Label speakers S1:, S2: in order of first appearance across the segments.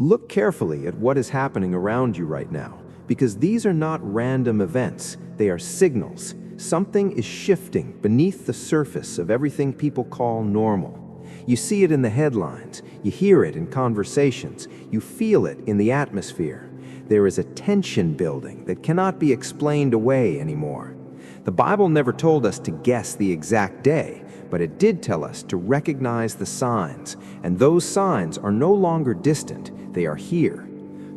S1: Look carefully at what is happening around you right now, because these are not random events, they are signals. Something is shifting beneath the surface of everything people call normal. You see it in the headlines, you hear it in conversations, you feel it in the atmosphere. There is a tension building that cannot be explained away anymore. The Bible never told us to guess the exact day, but it did tell us to recognize the signs, and those signs are no longer distant, they are here.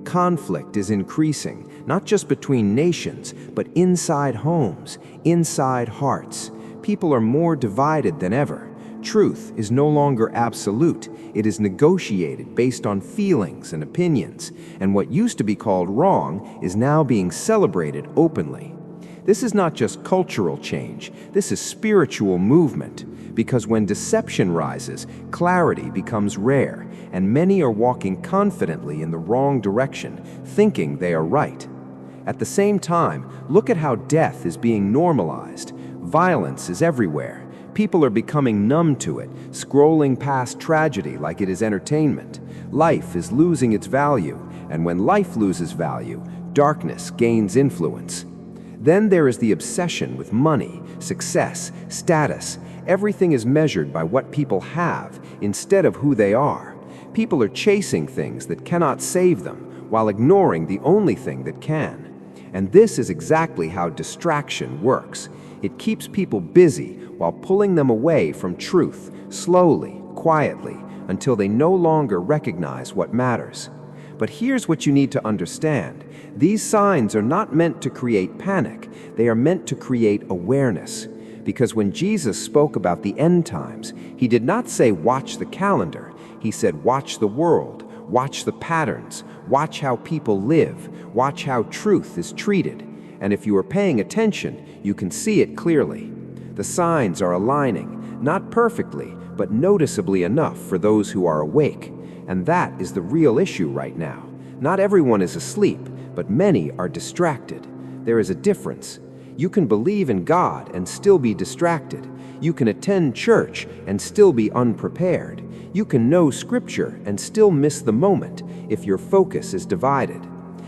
S1: Conflict is increasing, not just between nations, but inside homes, inside hearts. People are more divided than ever. Truth is no longer absolute. It is negotiated based on feelings and opinions, and what used to be called wrong is now being celebrated openly. This is not just cultural change, this is spiritual movement, because when deception rises, clarity becomes rare, and many are walking confidently in the wrong direction, thinking they are right. At the same time, look at how death is being normalized. Violence is everywhere. People are becoming numb to it, scrolling past tragedy like it is entertainment. Life is losing its value, and when life loses value, darkness gains influence. Then there is the obsession with money, success, status. Everything is measured by what people have instead of who they are. People are chasing things that cannot save them while ignoring the only thing that can. And this is exactly how distraction works. It keeps people busy while pulling them away from truth, slowly, quietly, until they no longer recognize what matters. But here's what you need to understand. These signs are not meant to create panic. They are meant to create awareness. Because when Jesus spoke about the end times, he did not say watch the calendar. He said watch the world, watch the patterns, watch how people live, watch how truth is treated. And if you are paying attention, you can see it clearly. The signs are aligning, not perfectly, but noticeably enough for those who are awake. And that is the real issue right now. Not everyone is asleep, but many are distracted. There is a difference. You can believe in God and still be distracted. You can attend church and still be unprepared. You can know Scripture and still miss the moment if your focus is divided.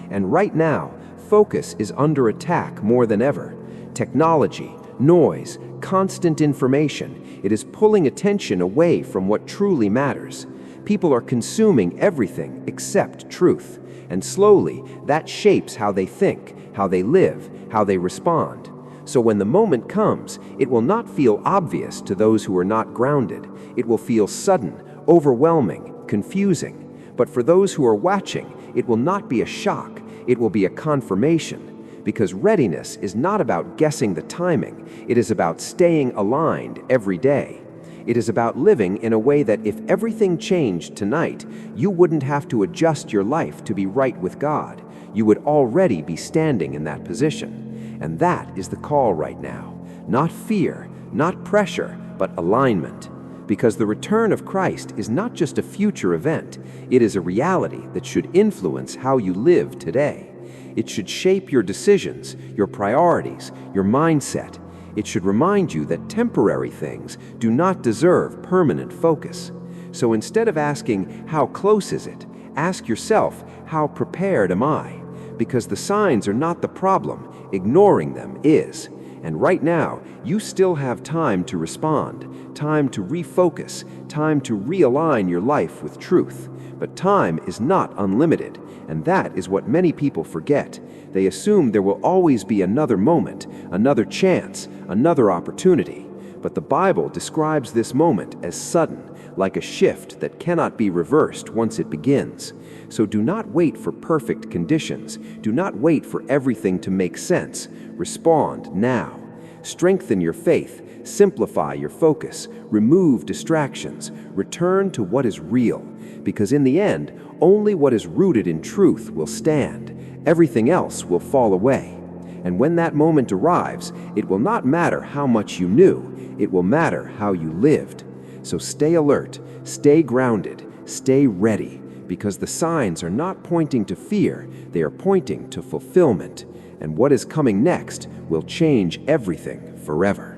S1: And right now, focus is under attack more than ever. Technology, noise, constant information, it is pulling attention away from what truly matters. People are consuming everything except truth, and slowly that shapes how they think, how they live, how they respond. So when the moment comes, it will not feel obvious to those who are not grounded. It will feel sudden, overwhelming, confusing. But for those who are watching, it will not be a shock, it will be a confirmation. Because readiness is not about guessing the timing, it is about staying aligned every day. It is about living in a way that if everything changed tonight, you wouldn't have to adjust your life to be right with God. You would already be standing in that position. And that is the call right now. Not fear, not pressure, but alignment. Because the return of Christ is not just a future event, it is a reality that should influence how you live today. It should shape your decisions, your priorities, your mindset. It should remind you that temporary things do not deserve permanent focus. So instead of asking, how close is it? Ask yourself, how prepared am I? Because the signs are not the problem, ignoring them is. And right now, you still have time to respond, time to refocus, time to realign your life with truth. But time is not unlimited, and that is what many people forget. They assume there will always be another moment, another chance, another opportunity. But the Bible describes this moment as sudden, like a shift that cannot be reversed once it begins. So do not wait for perfect conditions. Do not wait for everything to make sense. Respond now. Strengthen your faith, simplify your focus, remove distractions, return to what is real. Because in the end, only what is rooted in truth will stand. Everything else will fall away. And when that moment arrives, it will not matter how much you knew, it will matter how you lived. So stay alert, stay grounded, stay ready, because the signs are not pointing to fear, they are pointing to fulfillment. And what is coming next will change everything forever.